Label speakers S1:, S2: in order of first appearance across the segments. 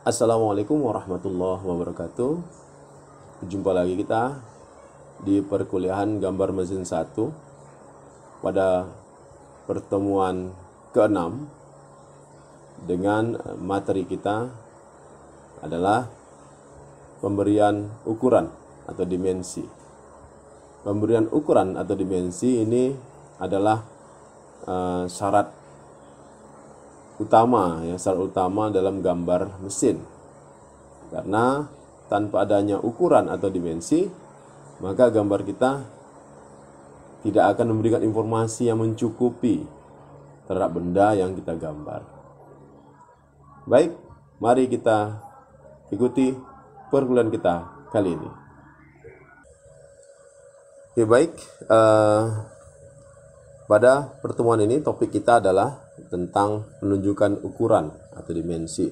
S1: Assalamualaikum warahmatullahi wabarakatuh. Jumpa lagi kita di perkuliahan gambar mesin 1 pada pertemuan ke-6 dengan materi kita adalah pemberian ukuran atau dimensi. Pemberian ukuran atau dimensi ini adalah syarat utama dalam gambar mesin. Karena tanpa adanya ukuran atau dimensi, maka gambar kita tidak akan memberikan informasi yang mencukupi terhadap benda yang kita gambar. Baik, mari kita ikuti perkuliahan kita kali ini. Oke, baik. Pada pertemuan ini topik kita adalah tentang penunjukan ukuran atau dimensi.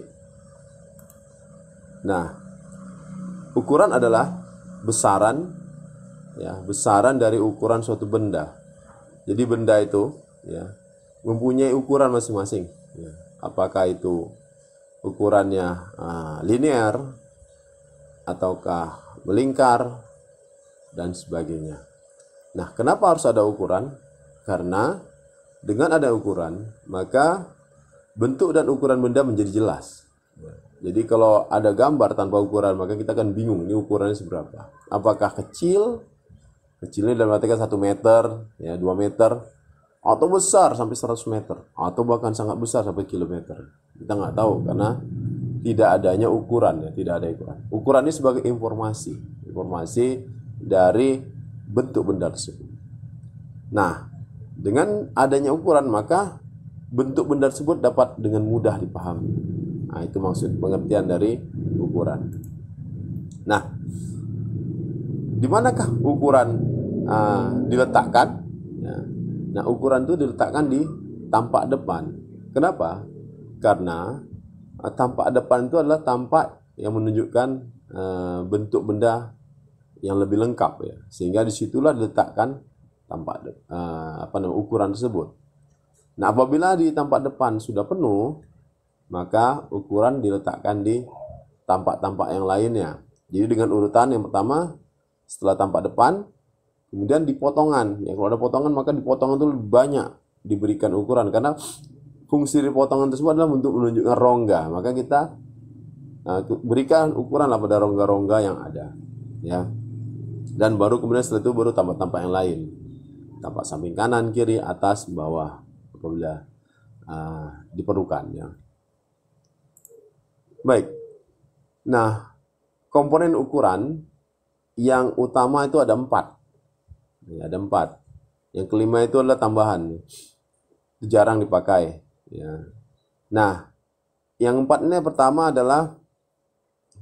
S1: Nah, ukuran adalah besaran dari ukuran suatu benda. Jadi benda itu mempunyai ukuran masing-masing. Apakah itu ukurannya linear ataukah melingkar dan sebagainya. Nah, kenapa harus ada ukuran? Karena dengan ada ukuran, maka bentuk dan ukuran benda menjadi jelas. Jadi kalau ada gambar tanpa ukuran, maka kita akan bingung ini ukurannya seberapa. Apakah kecil? Kecilnya dalam artikan 1 meter, 2 meter, atau besar sampai 100 meter, atau bahkan sangat besar sampai kilometer. Kita nggak tahu karena tidak adanya ukuran, tidak ada ukuran. Ukuran ini sebagai informasi dari bentuk benda tersebut. Nah, dengan adanya ukuran maka bentuk benda tersebut dapat dengan mudah dipahami. Nah, itu maksud pengertian dari ukuran. Nah, di manakah ukuran diletakkan? Nah, ukuran itu diletakkan di tampak depan. Kenapa? Karena tampak depan itu adalah tampak yang menunjukkan bentuk benda yang lebih lengkap, sehingga disitulah diletakkan ukuran tersebut. Nah, apabila di tampak depan sudah penuh, maka ukuran diletakkan di tampak-tampak yang lainnya. Jadi dengan urutan yang pertama setelah tampak depan, kemudian di potongan. Kalau ada potongan maka di potongan itu lebih banyak diberikan ukuran karena fungsi di potongan tersebut adalah untuk menunjukkan rongga. Maka kita berikan ukuran pada rongga-rongga yang ada, Dan baru kemudian setelah itu baru tampak-tampak yang lain. Tampak samping kanan, kiri, atas, bawah apabila diperlukan. Baik. Nah, komponen ukuran yang utama itu ada 4. Ada 4. Yang kelima itu adalah tambahan. Itu jarang dipakai. Nah, yang 4 ini pertama adalah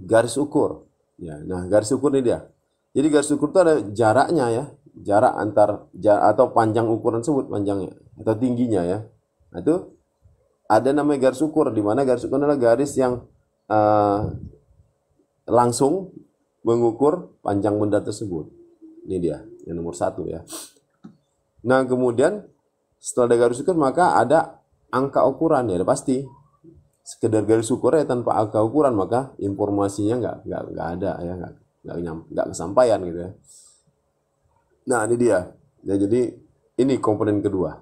S1: garis ukur. Nah, garis ukur ini dia. Jadi garis ukur itu ada jaraknya, jarak atau panjang ukuran tersebut, panjangnya atau tingginya, Nah, itu ada namanya garis ukur, di mana garis ukur adalah garis yang langsung mengukur panjang benda tersebut. Ini dia yang nomor 1, Nah, kemudian setelah ada garis ukur maka ada angka ukuran, ada pasti. Sekedar garis ukur tanpa angka ukuran maka informasinya nggak ada, nggak kesampaian gitu, Nah, ini dia. Jadi ini komponen kedua.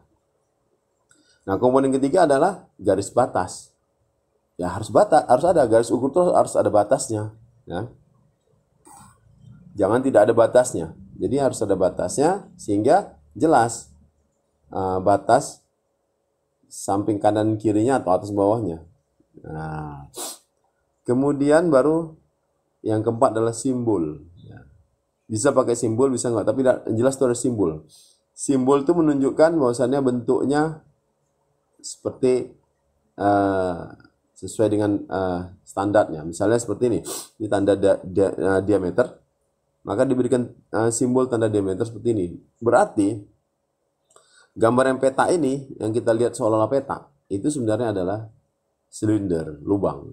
S1: Nah, komponen ketiga adalah garis batas. Harus ada garis ukur itu, harus ada batasnya, Jangan tidak ada batasnya. Jadi harus ada batasnya sehingga jelas batas samping kanan kirinya atau atas bawahnya. Nah, kemudian baru yang keempat adalah simbol. Bisa pakai simbol, bisa enggak, tapi jelas itu ada simbol. Simbol itu menunjukkan bahwasannya bentuknya seperti sesuai dengan standarnya. Misalnya seperti ini tanda diameter, maka diberikan simbol tanda diameter seperti ini. Berarti gambar yang peta ini, yang kita lihat seolah-olah peta, itu sebenarnya adalah silinder, lubang.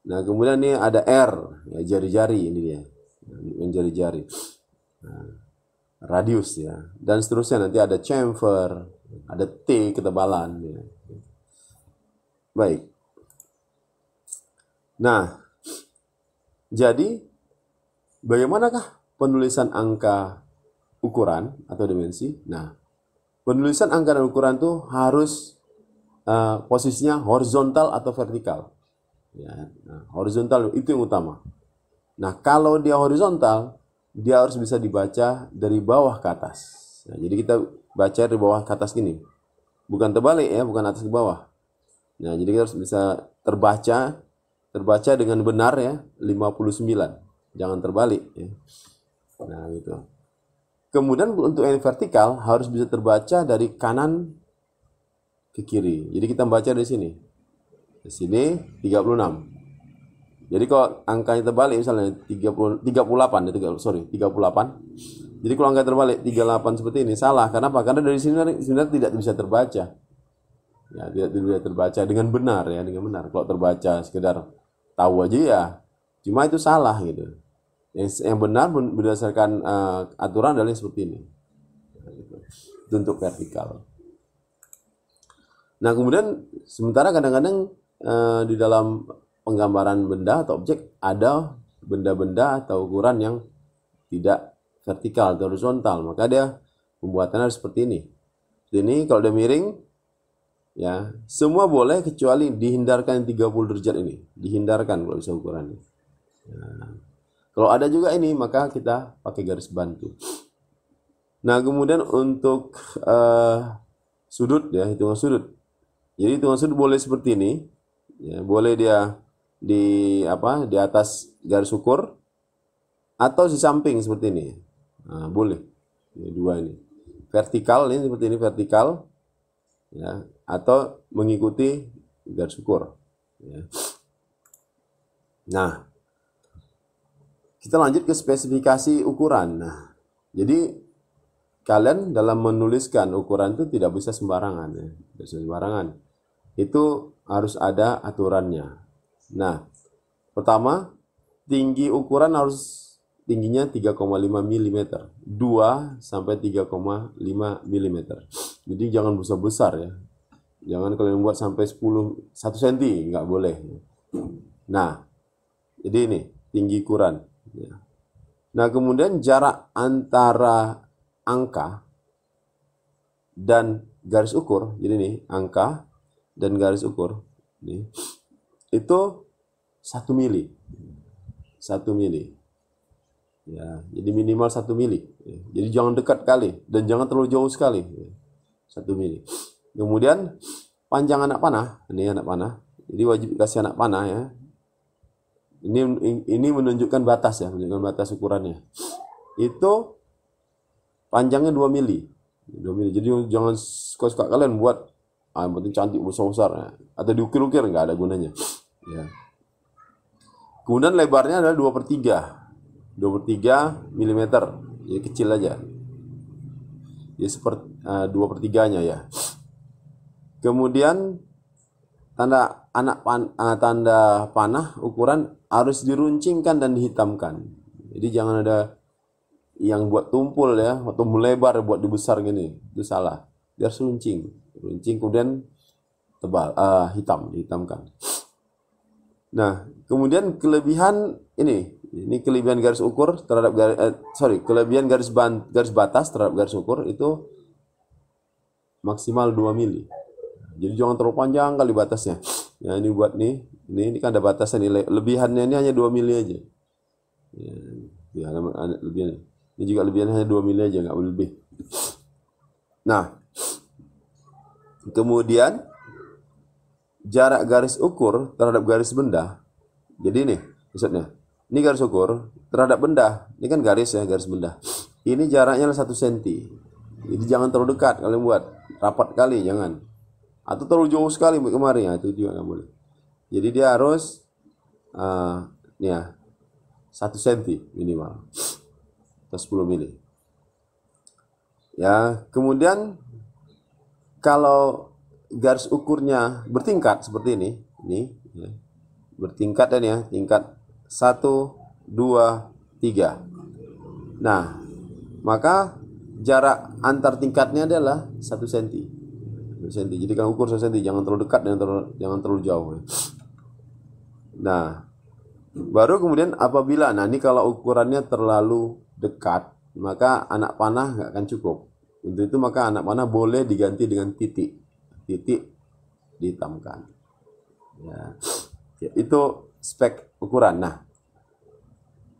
S1: Nah, kemudian ini ada R, jari-jari ini dia. Yang jari-jari, radius, dan seterusnya. Nanti ada chamfer, ada T ketebalan, Baik. Nah, jadi bagaimanakah penulisan angka ukuran atau dimensi? Nah, penulisan angka dan ukuran itu harus posisinya horizontal atau vertikal. Ya, nah, horizontal itu yang utama. Nah, kalau dia horizontal, dia harus bisa dibaca dari bawah ke atas. Nah, jadi kita baca dari bawah ke atas gini. Bukan terbalik ya, bukan atas ke bawah. Nah, jadi kita harus bisa terbaca dengan benar ya, 59. Jangan terbalik ya. Nah, gitu. Kemudian untuk yang vertikal harus bisa terbaca dari kanan ke kiri. Jadi kita baca dari sini. Di sini 36. Jadi kalau angkanya terbalik misalnya 38 ya, 38. Jadi kalau angka terbalik 38 seperti ini salah. Kenapa? Karena dari sini sebenarnya tidak bisa terbaca. Ya, tidak bisa terbaca dengan benar ya, dengan benar. Kalau terbaca sekedar tahu aja ya, cuma itu salah gitu. Yang benar berdasarkan aturan adalah seperti ini. Itu untuk vertikal. Nah, kemudian sementara kadang-kadang di dalam penggambaran benda atau objek ada benda-benda atau ukuran yang tidak vertikal atau horizontal, maka dia pembuatannya seperti ini. Ini kalau udah miring ya, semua boleh kecuali dihindarkan 30 derajat ini. Dihindarkan kalau bisa ukurannya. Nah, kalau ada juga ini maka kita pakai garis bantu. Nah, kemudian untuk sudut ya, hitungan sudut. Jadi hitungan sudut boleh seperti ini. Ya, boleh dia di atas garis ukur atau di samping seperti ini. Nah, boleh. Ini dua ini. Vertikal ini seperti ini vertikal ya, atau mengikuti garis ukur ya. Nah, kita lanjut ke spesifikasi ukuran. Nah, jadi kalian dalam menuliskan ukuran itu tidak bisa sembarangan ya. Tidak bisa sembarangan. Itu harus ada aturannya. Nah, pertama, tinggi ukuran harus tingginya 3,5 mm. 2 sampai 3,5 mm. Jadi jangan besar-besar ya. Jangan kalian buat sampai 1 cm, nggak boleh. Nah, jadi ini tinggi ukuran. Nah, kemudian jarak antara angka dan garis ukur, jadi nih angka dan garis ukur nih, itu 1 mili. 1 mili. Ya, jadi minimal 1 mili. Jadi jangan dekat kali dan jangan terlalu jauh sekali. 1 mili. Kemudian panjang anak panah, ini anak panah. Jadi wajib kasih anak panah ya. Ini menunjukkan batas ya, menunjukkan batas ukurannya. Itu panjangnya 2 mili. 2 mili. Jadi jangan suka-suka kalian buat yang penting cantik besar-besar ya. Atau diukir-ukir nggak ada gunanya. Ya. Kemudian lebarnya adalah 2/3 mm, jadi kecil aja. Jadi seperti 2/3-nya ya. Kemudian tanda panah ukuran harus diruncingkan dan dihitamkan. Jadi jangan ada yang buat tumpul ya, atau melebar buat dibesar gini, itu salah. Dia harus runcing kemudian tebal, dihitamkan. Nah, kemudian kelebihan ini kelebihan garis ukur terhadap kelebihan garis batas terhadap garis ukur itu maksimal 2 mili. Jadi jangan terlalu panjang kali batasnya. Ya, ini buat ini kan ada batasnya nih. Lebihannya ini hanya 2 mili aja. Ya, lebihannya. Ini juga lebihannya hanya 2 mili aja, nggak boleh lebih. Nah, kemudian jarak garis ukur terhadap garis benda. Jadi nih, maksudnya, ini garis ukur terhadap benda. Ini kan garis ya, garis benda. Ini jaraknya 1 cm. Jadi jangan terlalu dekat kalian buat. Rapat kali, jangan. Atau terlalu jauh sekali kemari, ya, itu juga nggak boleh. Jadi dia harus 1 cm minimal. Atau 10 mili. Ya, kemudian kalau garis ukurnya bertingkat seperti ini ya, bertingkat dan ya, tingkat 1, 2, 3. Nah, maka jarak antar tingkatnya adalah 1 cm. 1 cm. Jadi kan ukur 1 cm, jangan terlalu dekat dan jangan terlalu jauh. Nah, Baru kemudian apabila, nah ini kalau ukurannya terlalu dekat, maka anak panah nggak akan cukup. Untuk itu maka anak panah boleh diganti dengan titik, titik dihitamkan. Ya. Itu spek ukuran. Nah,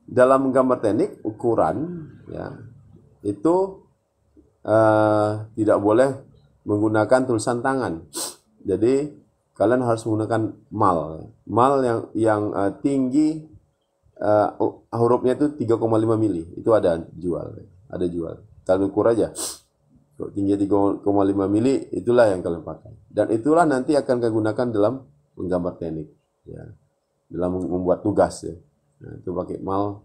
S1: dalam gambar teknik ukuran ya itu tidak boleh menggunakan tulisan tangan. Jadi kalian harus menggunakan mal yang tinggi, hurufnya itu 3,5 mili. Itu ada jual. Kalian ukur aja. Kalau tinggi 3,5 mili itulah yang kalian pakai. Dan itulah nanti akan kalian gunakan dalam menggambar teknik ya. Dalam membuat tugas ya. Nah, itu pakai mal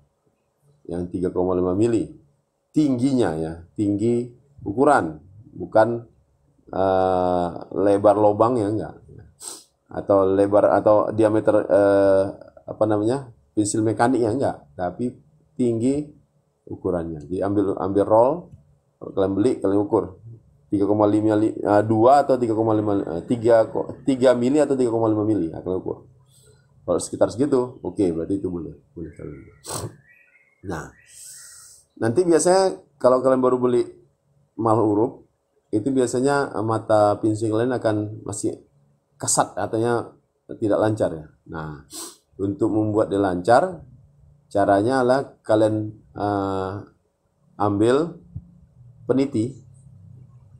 S1: yang 3,5 mili. Tingginya ya, tinggi ukuran, bukan lebar lubang ya enggak. Atau lebar atau diameter pensil mekanik ya enggak, tapi tinggi ukurannya. Jadi ambil roll, kalau kalian beli kalian ukur 3,5 2 atau 3,5 3 mili atau 3,5 mili kalian ukur. Kalau sekitar segitu, oke, berarti itu boleh kalian. Nah, nanti biasanya kalau kalian baru beli mal huruf, itu biasanya mata pensil kalian akan masih kasat, artinya tidak lancar ya. Nah, untuk membuat dia lancar, caranya adalah kalian ambil peniti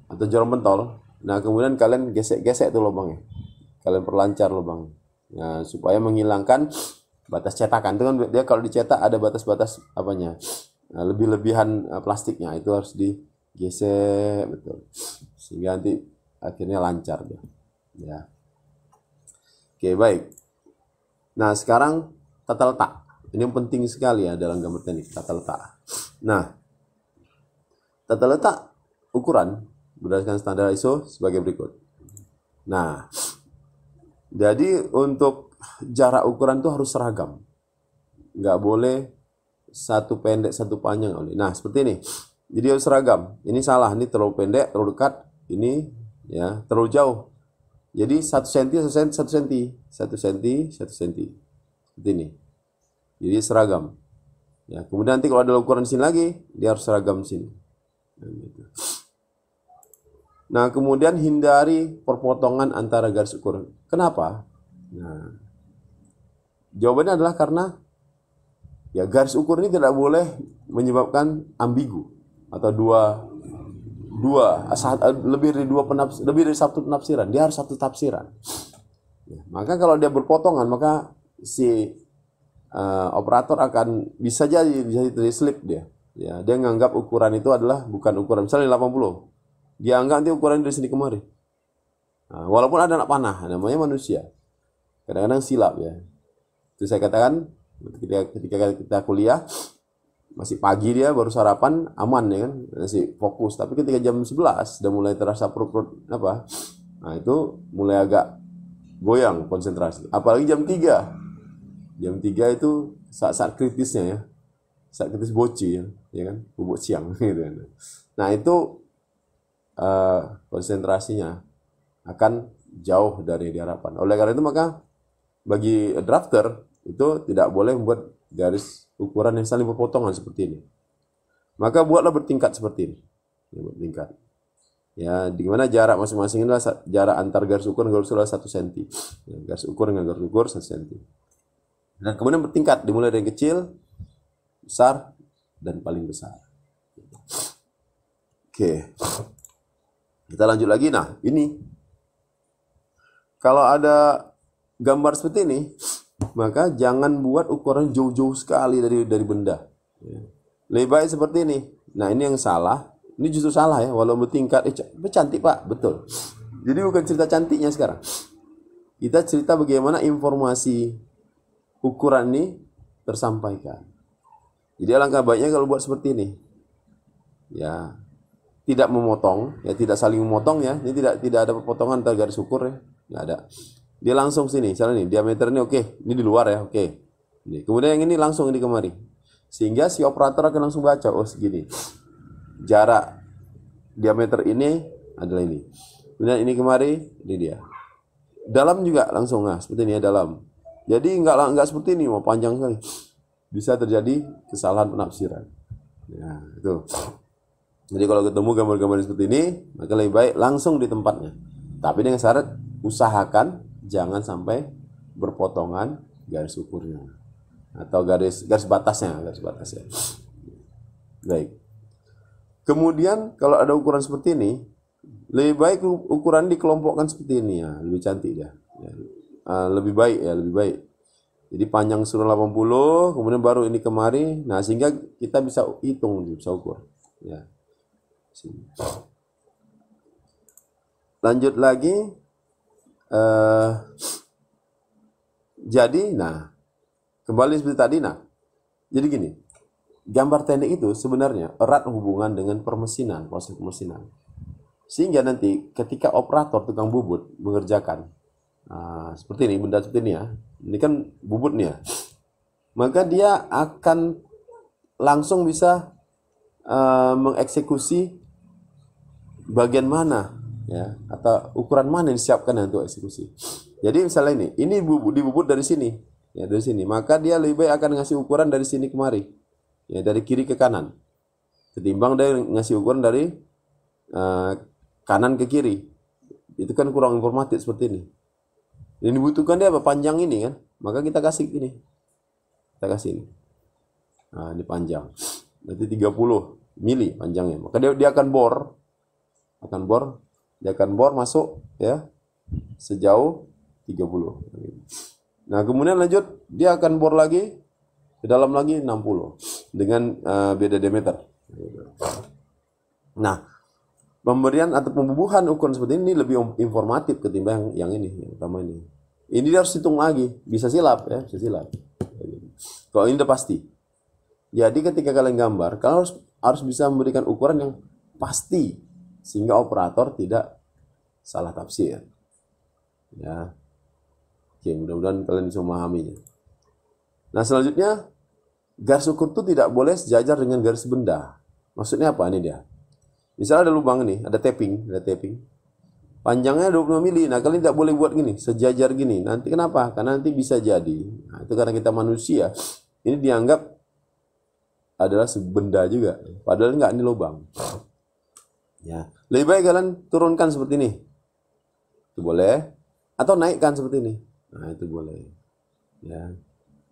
S1: atau jarum pentol. Nah, kemudian kalian gesek-gesek tuh lubangnya. Kalian perlancar lubangnya. Nah, supaya menghilangkan batas cetakan. Itu kan dia kalau dicetak ada batas-batas lebih-lebihan plastiknya. Itu harus digesek betul. Sehingga nanti akhirnya lancar dia. Ya. Oke, baik. Nah, sekarang tata letak. Ini yang penting sekali ya dalam gambar teknik, tata letak. Nah, tata letak ukuran berdasarkan standar ISO sebagai berikut. Nah, jadi untuk jarak ukuran itu harus seragam. Nggak boleh satu pendek, satu panjang. Nah, seperti ini. Jadi harus seragam. Ini salah, ini terlalu pendek, terlalu dekat. Ini ya terlalu jauh. Jadi 1 cm, 1 cm, 1 cm, 1 cm, 1 cm. Seperti ini. Jadi seragam. Ya, kemudian nanti kalau ada ukuran di sini lagi, dia harus seragam di sini. Nah, kemudian hindari perpotongan antara garis ukur. Kenapa? Nah, jawabannya adalah karena ya garis ukur ini tidak boleh menyebabkan ambigu atau lebih dari satu penafsiran. Dia harus satu tafsiran. Ya, maka kalau dia berpotongan, maka si operator akan bisa terselip dia. Ya, dia menganggap ukuran itu adalah bukan ukuran. Misalnya 80. Dia anggap nanti ukuran dari sini kemari. Nah, walaupun ada anak panah, namanya manusia. Kadang-kadang silap ya. Itu saya katakan ketika kita kuliah, masih pagi dia baru sarapan, aman ya kan, masih fokus. Tapi ketika jam 11 sudah mulai terasa perut nah itu mulai agak goyang konsentrasi. Apalagi jam 3. Jam 3 itu saat-saat kritisnya ya. Saat kritis boci ya kan, bubuk siang gitu kan. Nah, itu konsentrasinya akan jauh dari diharapkan. Oleh karena itu maka bagi drafter itu tidak boleh membuat garis ukuran yang saling berpotongan seperti ini. Maka buatlah bertingkat seperti ini. Ya, bertingkat. Ya, di mana jarak masing-masing adalah jarak antar garis ukur dan garis ukur 1 cm. Ya, garis ukur dengan garis ukur 1 cm. Dan kemudian bertingkat dimulai dari kecil, besar, dan paling besar. Oke. Kita lanjut lagi. Nah, ini kalau ada gambar seperti ini, maka jangan buat ukuran jauh-jauh sekali dari benda. Lebih baik seperti ini. Nah, ini yang salah. Ini justru salah ya, walau bertingkat. Cantik Pak, betul. Jadi bukan cerita cantiknya sekarang. Kita cerita bagaimana informasi ukuran ini tersampaikan. Jadi alangkah baiknya kalau buat seperti ini. Ya, tidak memotong, ya tidak saling memotong ya. Ini tidak ada potongan antara garis ukur ya. Nggak ada. Dia langsung sini, misalnya nih, diameter ini oke, ini di luar ya, oke. Ini. Kemudian yang ini langsung di kemari. Sehingga si operator akan langsung baca, oh segini. Jarak diameter ini adalah ini. Kemudian ini kemari, ini dia. Dalam juga langsung, nah seperti ini ya dalam. Jadi nggak seperti ini, mau panjang sekali. Bisa terjadi kesalahan penafsiran. Ya, itu. Jadi kalau ketemu gambar-gambar seperti ini, maka lebih baik langsung di tempatnya. Tapi dengan syarat usahakan jangan sampai berpotongan garis ukurnya atau garis batasnya. Baik. Kemudian kalau ada ukuran seperti ini, lebih baik ukuran dikelompokkan seperti ini ya, lebih cantik dia. Ya. Lebih baik. Jadi panjang suruh 80, kemudian baru ini kemari. Nah, sehingga kita bisa hitung, bisa ukur. Ya. Sini. Lanjut lagi. Jadi, nah, kembali seperti tadi. Nah, jadi gini, gambar teknik itu sebenarnya erat hubungan dengan permesinan, proses permesinan. Sehingga nanti ketika operator tukang bubut mengerjakan, seperti ini, benda seperti ini ya, ini kan bubut nih ya, maka dia akan langsung bisa mengeksekusi bagian mana ya, atau ukuran mana yang disiapkan untuk eksekusi. Jadi misalnya ini dibubut dari sini ya, dari sini, maka dia lebih baik akan ngasih ukuran dari sini kemari ya, dari kiri ke kanan, ketimbang dia ngasih ukuran dari kanan ke kiri. Itu kan kurang informatif seperti ini. Yang dibutuhkan dia apa? Panjang ini kan, maka kita kasih ini, kita kasih ini. Nah, ini panjang, berarti 30 mili panjangnya. Maka dia akan bor masuk ya sejauh 30. Nah, kemudian lanjut dia akan bor lagi ke dalam lagi 60 dengan beda diameter. Nah, pemberian atau pembubuhan ukuran seperti ini lebih informatif ketimbang yang ini, yang pertama ini. Ini dia harus hitung lagi, bisa silap ya, bisa silap. Kalau ini udah pasti. Jadi ketika kalian gambar, kalian harus bisa memberikan ukuran yang pasti sehingga operator tidak salah tafsir. Ya. Oke, mudah-mudahan kalian bisa memahaminya. Nah, selanjutnya garis ukur itu tidak boleh sejajar dengan garis benda. Maksudnya apa ini dia? Misalnya ada lubang nih, ada tapping. Panjangnya 25 mili. Nah, kalian tidak boleh buat gini, sejajar gini. Nanti kenapa? Karena nanti bisa jadi. Nah, itu karena kita manusia. Ini dianggap adalah benda juga. Padahal enggak, ini lubang. Ya, lebih baik kalian turunkan seperti ini. Itu boleh. Atau naikkan seperti ini. Nah, itu boleh. Ya.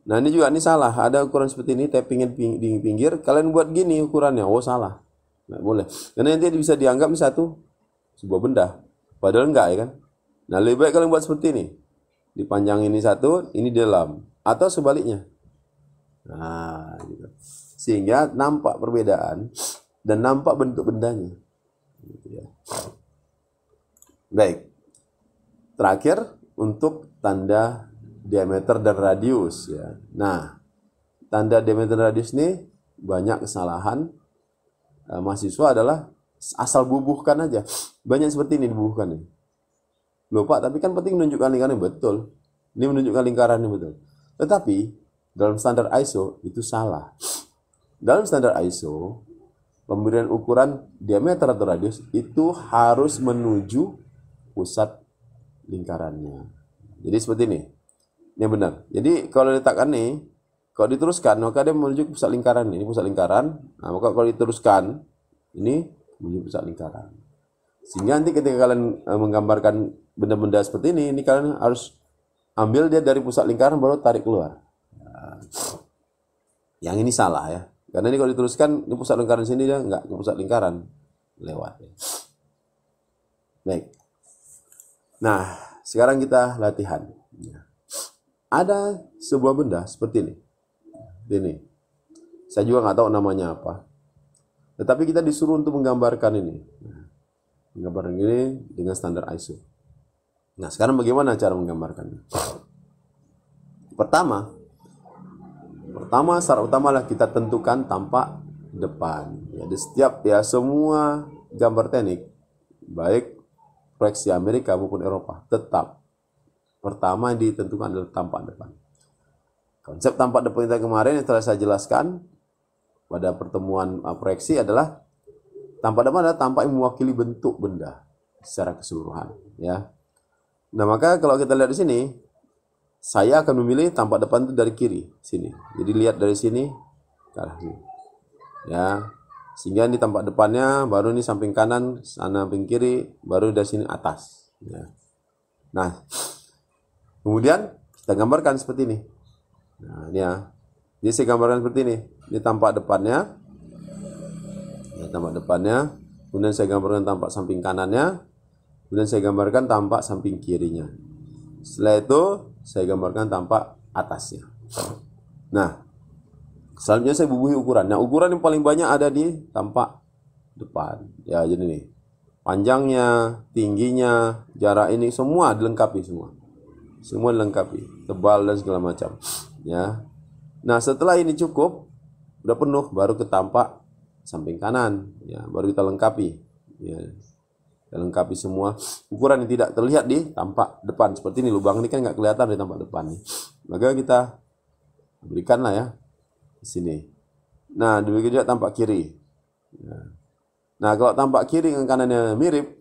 S1: Nah, ini juga, ini salah. Ada ukuran seperti ini, tappingnya di pinggir. Kalian buat gini ukurannya. Oh, salah. Nggak boleh. Karena nanti bisa dianggap ini sebuah benda. Padahal enggak ya kan. Nah, lebih baik kalian buat seperti ini. Dipanjang ini satu, ini di dalam. Atau sebaliknya. Nah, gitu. Sehingga nampak perbedaan dan nampak bentuk bendanya. Gitu ya. Baik. Terakhir, untuk tanda diameter dan radius ya. Nah, tanda diameter dan radius ini banyak kesalahan mahasiswa adalah asal bubuhkan aja. Banyak seperti ini dibubuhkan nih. Loh Pak, tapi kan penting menunjukkan lingkarannya, betul. Ini menunjukkan lingkarannya, betul. Tetapi dalam standar ISO itu salah. Dalam standar ISO, pemberian ukuran diameter atau radius itu harus menuju pusat lingkarannya. Jadi seperti ini. Ini benar. Jadi kalau diletakkan nih, kalau diteruskan, maka dia menuju pusat lingkaran. Ini pusat lingkaran. Nah, maka kalau diteruskan, ini menuju pusat lingkaran. Sehingga nanti ketika kalian menggambarkan benda-benda seperti ini kalian harus ambil dia dari pusat lingkaran baru tarik keluar. Nah, yang ini salah ya. Karena ini kalau diteruskan, ini pusat lingkaran sini dia enggak ke pusat lingkaran. Lewat. Baik. Nah, sekarang kita latihan. Ada sebuah benda seperti ini. Ini. Saya juga nggak tahu namanya apa. Tetapi kita disuruh untuk menggambarkan ini. Menggambarkan ini dengan standar ISO. Nah, sekarang bagaimana cara menggambarkannya? Pertama, syarat utama adalah kita tentukan tampak depan. Ya, di setiap semua gambar teknik, baik proyeksi Amerika maupun Eropa, tetap pertama yang ditentukan adalah tampak depan. Konsep tampak depan kita kemarin yang telah saya jelaskan pada pertemuan proyeksi adalah tampak depan adalah tampak yang mewakili bentuk benda secara keseluruhan. Ya. Nah, maka kalau kita lihat di sini, saya akan memilih tampak depan itu dari kiri sini. Jadi lihat dari sini ke arah sini. Ya. Sehingga ini tampak depannya, baru ini samping kanan, sana samping kiri, baru dari sini atas. Ya. Nah, kemudian kita gambarkan seperti ini. Nah, ini ya. Jadi saya gambarkan seperti ini. Ini tampak depannya. Ya, tampak depannya. Kemudian saya gambarkan tampak samping kanannya. Kemudian saya gambarkan tampak samping kirinya. Setelah itu saya gambarkan tampak atasnya. Nah, selanjutnya saya bubuhi ukuran. Nah, ukuran yang paling banyak ada di tampak depan. Ya, jadi nih. Panjangnya, tingginya, jarak ini semua dilengkapi semua. Semua dilengkapi, tebal dan segala macam. Ya. Nah, setelah ini cukup, udah penuh, baru ke tampak samping kanan. Ya, baru kita lengkapi. Ya. Kita lengkapi semua ukuran yang tidak terlihat di tampak depan. Seperti ini, lubang ini kan nggak kelihatan di tampak depan. Maka kita berikanlah ya di sini. Nah, demikian juga tampak kiri. Ya. Nah, kalau tampak kiri dengan kanannya mirip,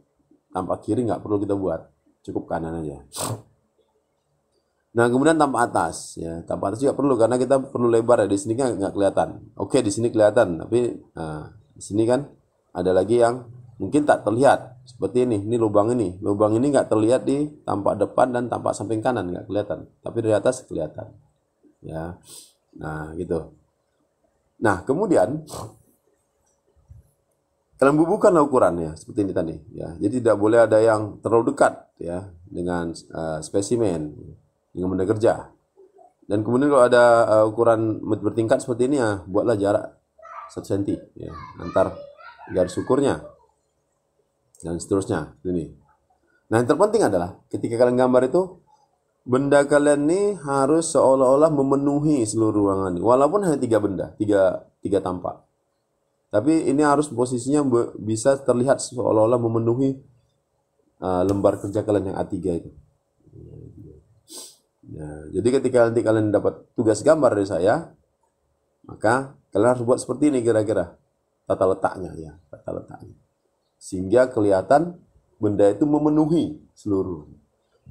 S1: tampak kiri nggak perlu kita buat, cukup kanan aja. Nah, kemudian tampak atas, ya tampak atas juga perlu karena kita perlu lebar ya. Di sini kan nggak kelihatan. Oke, di sini kelihatan, tapi di sini kan ada lagi yang mungkin tak terlihat. Seperti ini lubang ini nggak terlihat di tampak depan dan tampak samping kanan nggak kelihatan, tapi dari atas kelihatan. Ya, nah gitu. Nah, kemudian kalian bubuhkanlah ukurannya seperti ini tadi ya. Jadi tidak boleh ada yang terlalu dekat ya dengan spesimen dengan benda kerja. Dan kemudian kalau ada ukuran bertingkat seperti ini ya, buatlah jarak 1 cm ya antar garis ukurnya dan seterusnya ini. Nah, yang terpenting adalah ketika kalian gambar itu benda kalian ini harus seolah-olah memenuhi seluruh ruangan ini, walaupun hanya 3 benda, tiga tampak. Tapi ini harus posisinya bisa terlihat seolah-olah memenuhi lembar kerja kalian yang A3 itu. Ya, jadi ketika nanti kalian dapat tugas gambar dari saya, maka kalian harus buat seperti ini kira-kira tata letaknya ya, tata letaknya. Sehingga kelihatan benda itu memenuhi seluruh.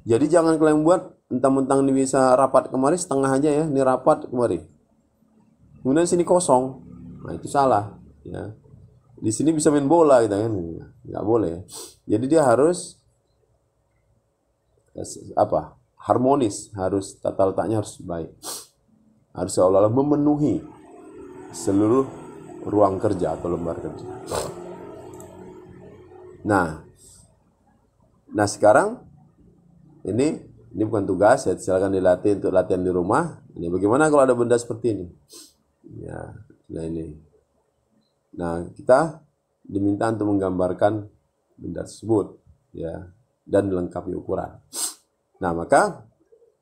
S1: Jadi jangan kalian buat mentang-mentang ini bisa rapat kemari setengah aja ya, ini rapat kemari. Kemudian sini kosong. Nah, itu salah. Ya, di sini bisa main bola gitu kan, nggak boleh. Jadi dia harus harmonis, harus tata letaknya harus baik, harus seolah-olah memenuhi seluruh ruang kerja atau lembar kerja. Nah sekarang ini bukan tugas ya, silakan dilatih untuk latihan di rumah. Ini bagaimana kalau ada benda seperti ini? Ya, nah ini. Nah, kita diminta untuk menggambarkan benda tersebut ya dan dilengkapi ukuran. Nah, maka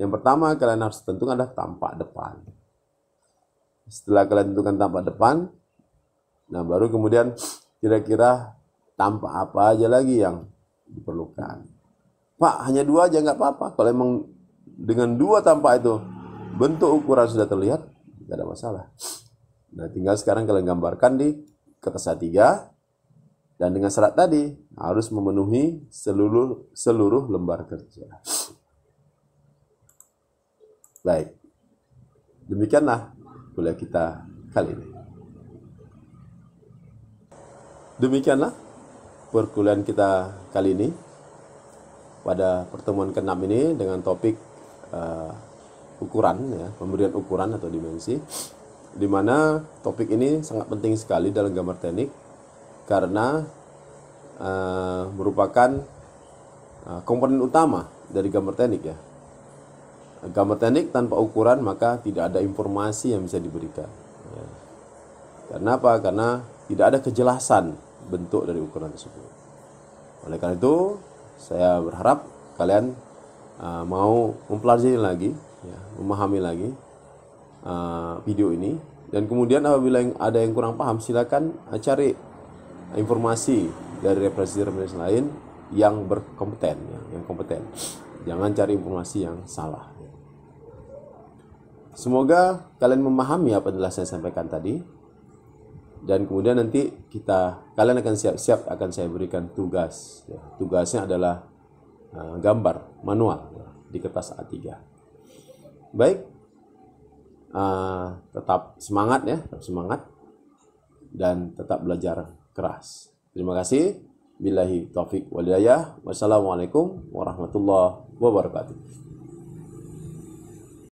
S1: yang pertama kalian harus tentukan adalah tampak depan. Setelah kalian tentukan tampak depan, nah baru kemudian kira-kira tampak apa aja lagi yang diperlukan. Pak, hanya 2 aja nggak apa-apa. Kalau emang dengan 2 tampak itu bentuk ukuran sudah terlihat, nggak ada masalah. Nah, tinggal sekarang kalian gambarkan di kertas A3 dan dengan syarat tadi harus memenuhi seluruh lembar kerja. Baik, demikianlah kuliah kita kali ini. Demikianlah perkuliahan kita kali ini pada pertemuan ke-6 ini dengan topik ukuran ya, pemberian ukuran atau dimensi, di mana topik ini sangat penting sekali dalam gambar teknik karena merupakan komponen utama dari gambar teknik ya. Gambar teknik tanpa ukuran maka tidak ada informasi yang bisa diberikan ya. Karena apa? Karena tidak ada kejelasan bentuk dari ukuran tersebut. Oleh karena itu saya berharap kalian mau mempelajari lagi ya, memahami lagi video ini, dan kemudian apabila ada yang kurang paham silakan cari informasi dari referensi lain yang berkompeten ya, yang kompeten. Jangan cari informasi yang salah. Semoga kalian memahami apa yang telah saya sampaikan tadi, dan kemudian nanti kalian akan siap-siap akan saya berikan tugas ya. Tugasnya adalah gambar manual ya, di kertas A3. Baik, tetap semangat ya, tetap semangat dan tetap belajar keras. Terima kasih. Billahi taufik wal hidayah. Wassalamualaikum warahmatullahi wabarakatuh.